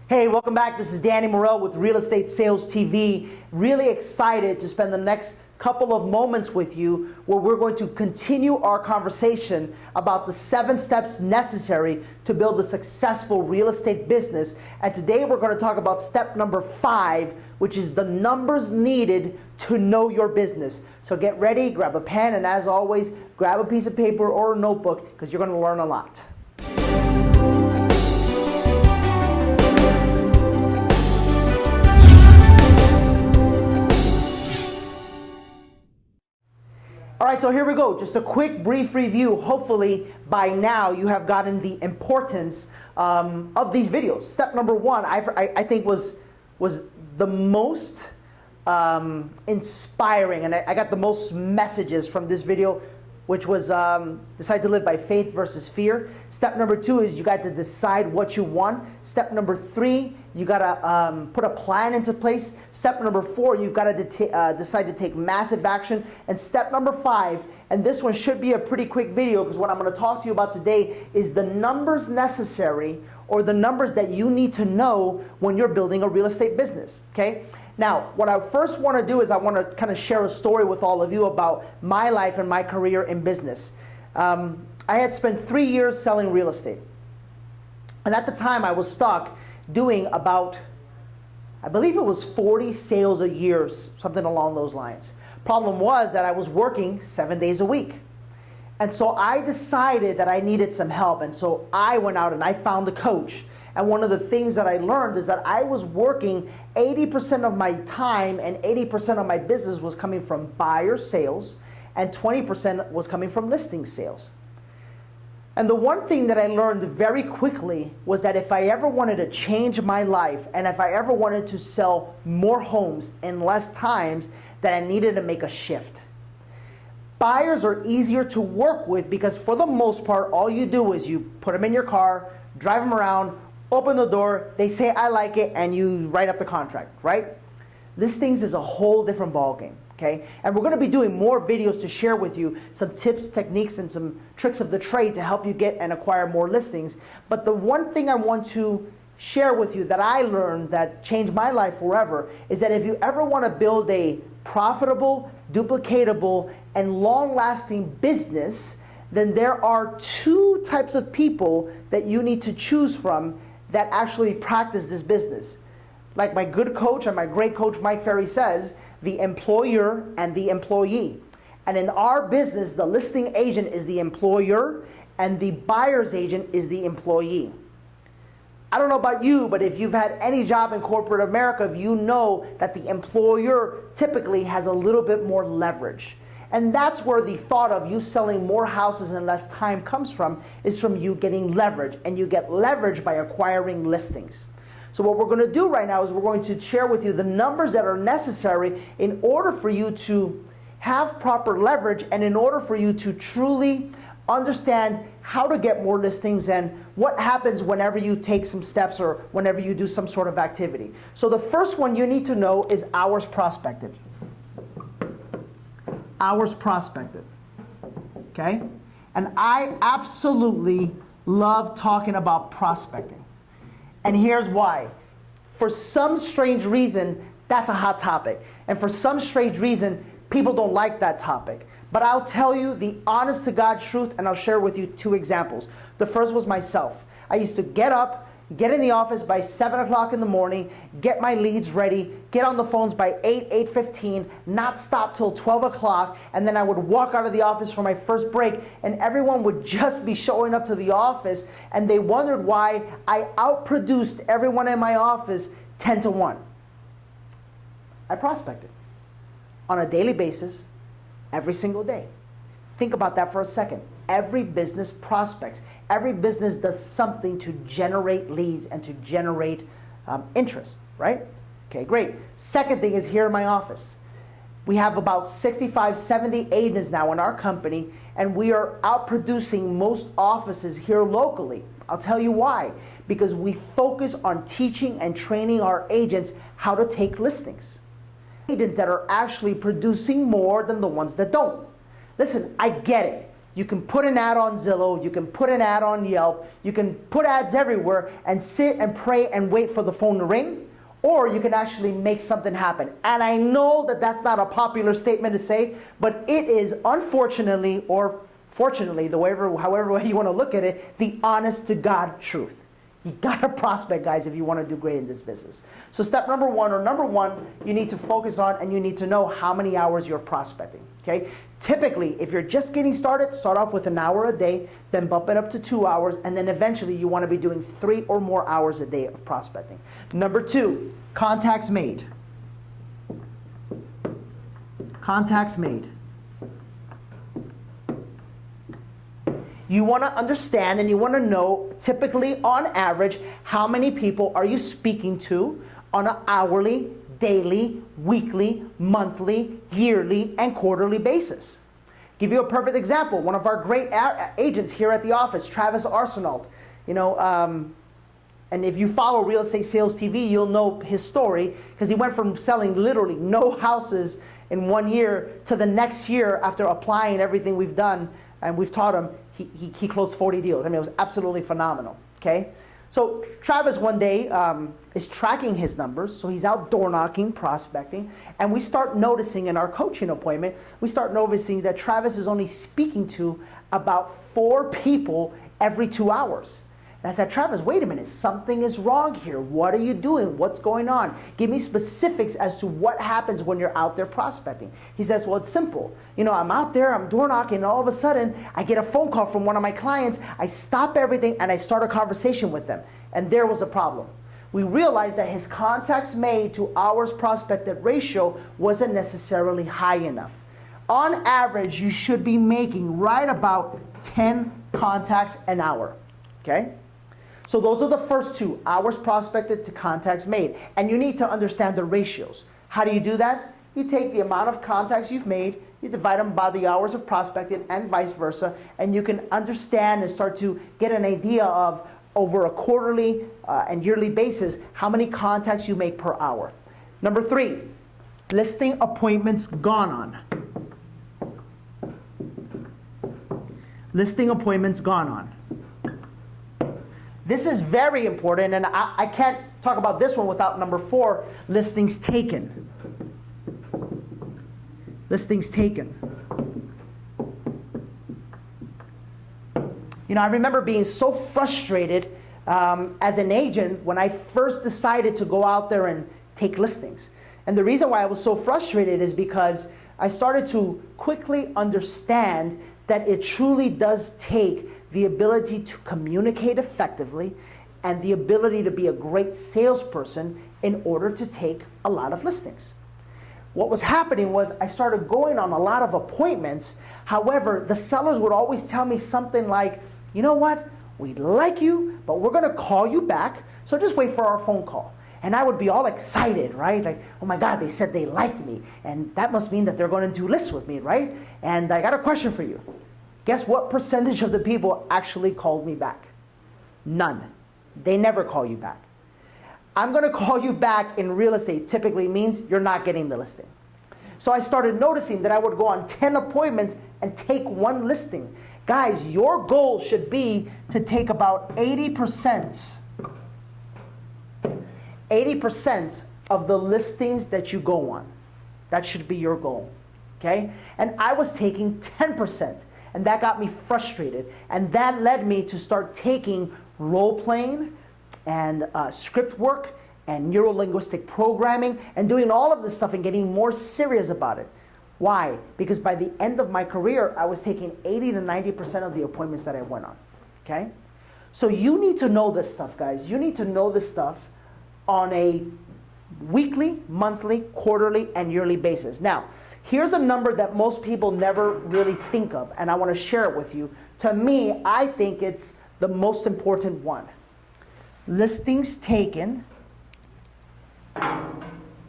Hey, welcome back. This is Danny Morel with Real Estate Sales TV. Really excited to spend the next couple of moments with you where we're going to continue our conversation about the 7 steps necessary to build a successful real estate business. And today we're going to talk about step number 5, which is the numbers needed to know your business. So get ready, grab a pen, and as always, grab a piece of paper or a notebook because you're going to learn a lot. All right, so here we go. Just a quick, brief review. Hopefully, by now, you have gotten the importance of these videos. Step number 1, I think was the most inspiring, and I got the most messages from this video, which was decide to live by faith versus fear. Step number 2 is you got to decide what you want. Step number 3, you got to put a plan into place. Step number 4, you've got to decide to take massive action. And step number 5, and this one should be a pretty quick video because what I'm going to talk to you about today is the numbers necessary or the numbers that you need to know when you're building a real estate business, okay? Now, what I first want to do is I want to kind of share a story with all of you about my life and my career in business. I had spent 3 years selling real estate. And at the time, I was stuck doing about, I believe it was 40 sales a year, something along those lines. Problem was that I was working 7 days a week. And so I decided that I needed some help. And so I went out and I found a coach. And one of the things that I learned is that I was working 80% of my time and 80% of my business was coming from buyer sales and 20% was coming from listing sales. And the one thing that I learned very quickly was that if I ever wanted to change my life and if I ever wanted to sell more homes in less times, that I needed to make a shift. Buyers are easier to work with because for the most part, all you do is you put them in your car, drive them around, open the door, they say, I like it, and you write up the contract, right? Listings is a whole different ballgame, okay? And we're gonna be doing more videos to share with you some tips, techniques, and some tricks of the trade to help you get and acquire more listings. But the one thing I want to share with you that I learned that changed my life forever is that if you ever wanna build a profitable, duplicatable, and long-lasting business, then there are 2 types of people that you need to choose from that actually practice this business. Like my good coach and my great coach Mike Ferry says, the employer and the employee. And in our business, the listing agent is the employer and the buyer's agent is the employee. I don't know about you, but if you've had any job in corporate America, you know that the employer typically has a little bit more leverage. And that's where the thought of you selling more houses in less time comes from, is from you getting leverage. And you get leverage by acquiring listings. So what we're going to do right now is we're going to share with you the numbers that are necessary in order for you to have proper leverage and in order for you to truly understand how to get more listings and what happens whenever you take some steps or whenever you do some sort of activity. So the first one you need to know is hours prospected. Hours prospected, okay? And I absolutely love talking about prospecting. And here's why. For some strange reason, that's a hot topic. And for some strange reason, people don't like that topic. But I'll tell you the honest to God truth, and I'll share with you 2 examples. The first was myself. I used to get up, get in the office by 7 o'clock in the morning, get my leads ready, get on the phones by 8:15, not stop till 12 o'clock, and then I would walk out of the office for my first break, and everyone would just be showing up to the office, and they wondered why I outproduced everyone in my office 10 to 1. I prospected on a daily basis, every single day. Think about that for a second. Every business prospects. Every business does something to generate leads and to generate interest, right? Okay, great. Second thing is here in my office. We have about 65, 70 agents now in our company, and we are outproducing most offices here locally. I'll tell you why. Because we focus on teaching and training our agents how to take listings. Agents that are actually producing more than the ones that don't. Listen, I get it. You can put an ad on Zillow, you can put an ad on Yelp, you can put ads everywhere and sit and pray and wait for the phone to ring, or you can actually make something happen. And I know that that's not a popular statement to say, but it is, unfortunately or fortunately, however way you want to look at it, the honest to God truth. You gotta prospect, guys, if you want to do great in this business. So step number one, you need to focus on and you need to know how many hours you're prospecting, okay? Typically, if you're just getting started, start off with an hour a day, then bump it up to 2 hours, and then eventually you want to be doing 3 or more hours a day of prospecting. Number 2, contacts made. Contacts made. You want to understand and you want to know, typically on average, how many people are you speaking to on an hourly, daily, weekly, monthly, yearly, and quarterly basis. Give you a perfect example. One of our great agents here at the office, Travis Arsenault, and if you follow Real Estate Sales TV, you'll know his story, because he went from selling literally no houses in 1 year to the next year, after applying everything we've done and we've taught him, he closed 40 deals. I mean, it was absolutely phenomenal, okay? So Travis one day is tracking his numbers, so he's out door knocking, prospecting, and we start noticing in our coaching appointment, we start noticing that Travis is only speaking to about 4 people every 2 hours. And I said, Travis, wait a minute, something is wrong here. What are you doing? What's going on? Give me specifics as to what happens when you're out there prospecting. He says, well, it's simple. I'm out there, I'm door knocking, and all of a sudden, I get a phone call from one of my clients. I stop everything, and I start a conversation with them. And there was a problem. We realized that his contacts made to hours prospected ratio wasn't necessarily high enough. On average, you should be making right about 10 contacts an hour, okay? So those are the first 2, hours prospected to contacts made. And you need to understand the ratios. How do you do that? You take the amount of contacts you've made, you divide them by the hours of prospected and vice versa, and you can understand and start to get an idea of, over a quarterly and yearly basis, how many contacts you make per hour. Number 3, listing appointments gone on. Listing appointments gone on. This is very important, and I can't talk about this one without number 4, listings taken. Listings taken. I remember being so frustrated as an agent when I first decided to go out there and take listings. And the reason why I was so frustrated is because I started to quickly understand that it truly does take the ability to communicate effectively and the ability to be a great salesperson in order to take a lot of listings. What was happening was I started going on a lot of appointments. However, the sellers would always tell me something like, you know what, we like you, but we're going to call you back, so just wait for our phone call. And I would be all excited, right? Like, oh my God, they said they liked me, and that must mean that they're going to do lists with me, right? And I got a question for you. Guess what percentage of the people actually called me back? None. They never call you back. I'm going to call you back in real estate typically means you're not getting the listing. So I started noticing that I would go on 10 appointments and take 1 listing. Guys, your goal should be to take about 80% of the listings that you go on. That should be your goal, okay? And I was taking 10%. And that got me frustrated. And that led me to start taking role-playing and script work and neuro-linguistic programming and doing all of this stuff and getting more serious about it. Why? Because by the end of my career, I was taking 80 to 90% of the appointments that I went on, okay? So you need to know this stuff, guys. You need to know this stuff on a weekly, monthly, quarterly, and yearly basis. Now, here's a number that most people never really think of, and I want to share it with you. To me, I think it's the most important one. Listings taken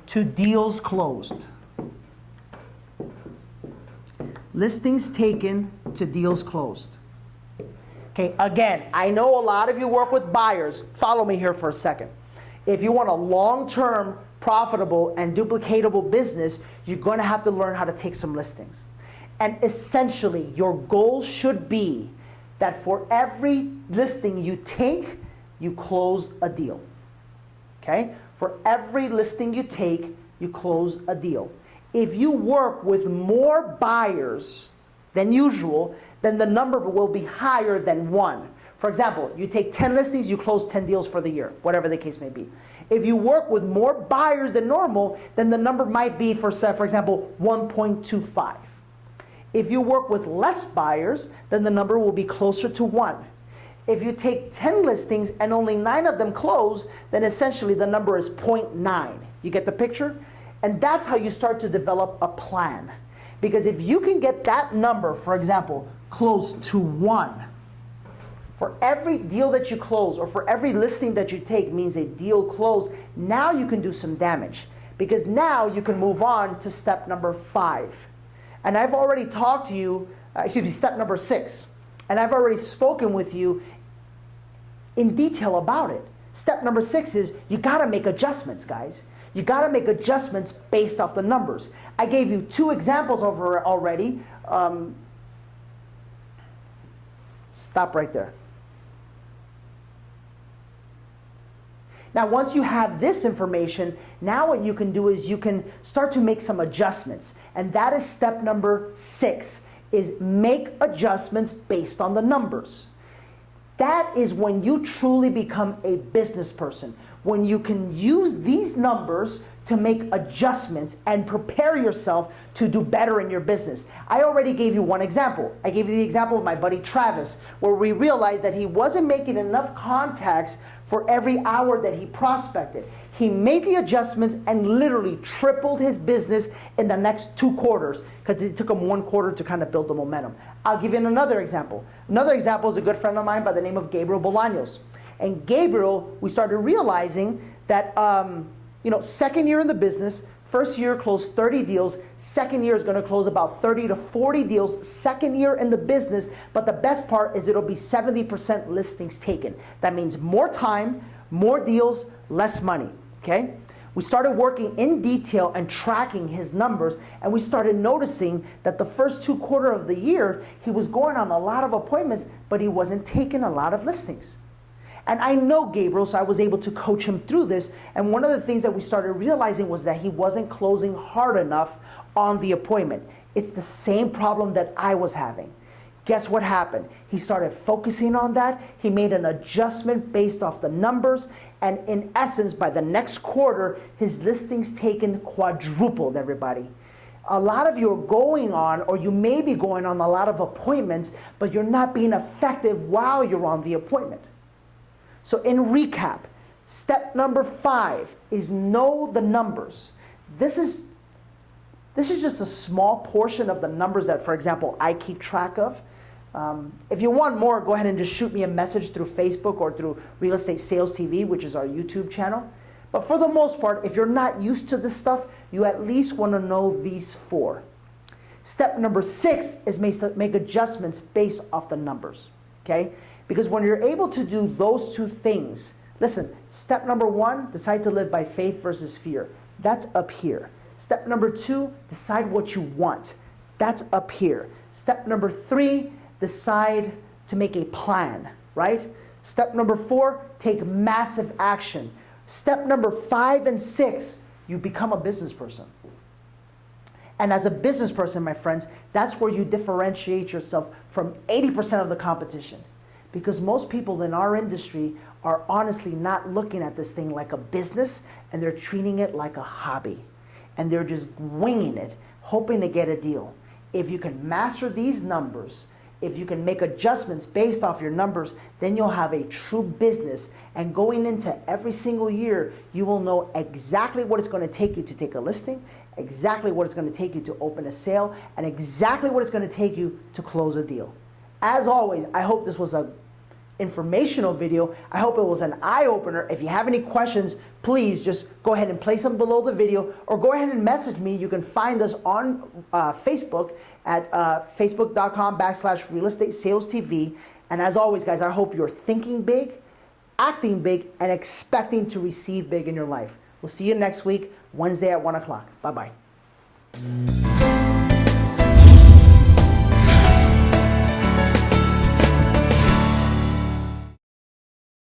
to deals closed. Listings taken to deals closed. Okay, again, I know a lot of you work with buyers. Follow me here for a second. If you want a long-term, profitable, and duplicatable business, you're going to have to learn how to take some listings. And essentially, your goal should be that for every listing you take, you close a deal. Okay? For every listing you take, you close a deal. If you work with more buyers than usual, then the number will be higher than 1. For example, you take 10 listings, you close 10 deals for the year, whatever the case may be. If you work with more buyers than normal, then the number might be, for example, 1.25. If you work with less buyers, then the number will be closer to 1. If you take 10 listings and only 9 of them close, then essentially the number is 0.9. You get the picture? And that's how you start to develop a plan. Because if you can get that number, for example, close to 1, for every deal that you close or for every listing that you take means a deal closed, now you can do some damage. Because now you can move on to step number 5. And I've already talked to you, step number 6. And I've already spoken with you in detail about it. Step number 6 is you gotta make adjustments, guys. You gotta make adjustments based off the numbers. I gave you 2 examples over already. Stop right there. Now, once you have this information, now what you can do is you can start to make some adjustments. And that is step number 6, is make adjustments based on the numbers. That is when you truly become a business person. When you can use these numbers to make adjustments and prepare yourself to do better in your business. I already gave you one example. I gave you the example of my buddy Travis, where we realized that he wasn't making enough contacts for every hour that he prospected. He made the adjustments and literally tripled his business in the next 2 quarters because it took him 1 quarter to kind of build the momentum. I'll give you another example. Another example is a good friend of mine by the name of Gabriel Bolaños. And Gabriel, we started realizing that, second year in the business, first year closed 30 deals, second year is going to close about 30 to 40 deals, second year in the business, but the best part is it'll be 70% listings taken. That means more time, more deals, less money, okay? We started working in detail and tracking his numbers, and we started noticing that the first 2 quarters of the year, he was going on a lot of appointments, but he wasn't taking a lot of listings. And I know Gabriel, so I was able to coach him through this. And one of the things that we started realizing was that he wasn't closing hard enough on the appointment. It's the same problem that I was having. Guess what happened? He started focusing on that. He made an adjustment based off the numbers. And in essence, by the next quarter, his listings taken quadrupled, everybody. A lot of you are going on, or you may be going on a lot of appointments, but you're not being effective while you're on the appointment. So in recap, step number 5 is know the numbers. This is just a small portion of the numbers that, for example, I keep track of. If you want more, go ahead and just shoot me a message through Facebook or through Real Estate Sales TV, which is our YouTube channel. But for the most part, if you're not used to this stuff, you at least want to know these 4. Step number 6 is make adjustments based off the numbers, okay? Because when you're able to do those 2 things, listen, step number 1, decide to live by faith versus fear. That's up here. Step number 2, decide what you want. That's up here. Step number 3, decide to make a plan, right? Step number 4, take massive action. Step number 5 and 6, you become a business person. And as a business person, my friends, that's where you differentiate yourself from 80% of the competition. Because most people in our industry are honestly not looking at this thing like a business, and they're treating it like a hobby. And they're just winging it, hoping to get a deal. If you can master these numbers, if you can make adjustments based off your numbers, then you'll have a true business. And going into every single year, you will know exactly what it's going to take you to take a listing, exactly what it's going to take you to open a sale, and exactly what it's going to take you to close a deal. As always, I hope this was a informational video. I hope it was an eye-opener. If you have any questions, please just go ahead and place them below the video, or go ahead and message me. You can find us on Facebook at facebook.com/Real Estate Sales TV. And as always, guys, I hope you're thinking big, acting big, and expecting to receive big in your life. We'll see you next week, Wednesday at 1 o'clock. Bye-bye.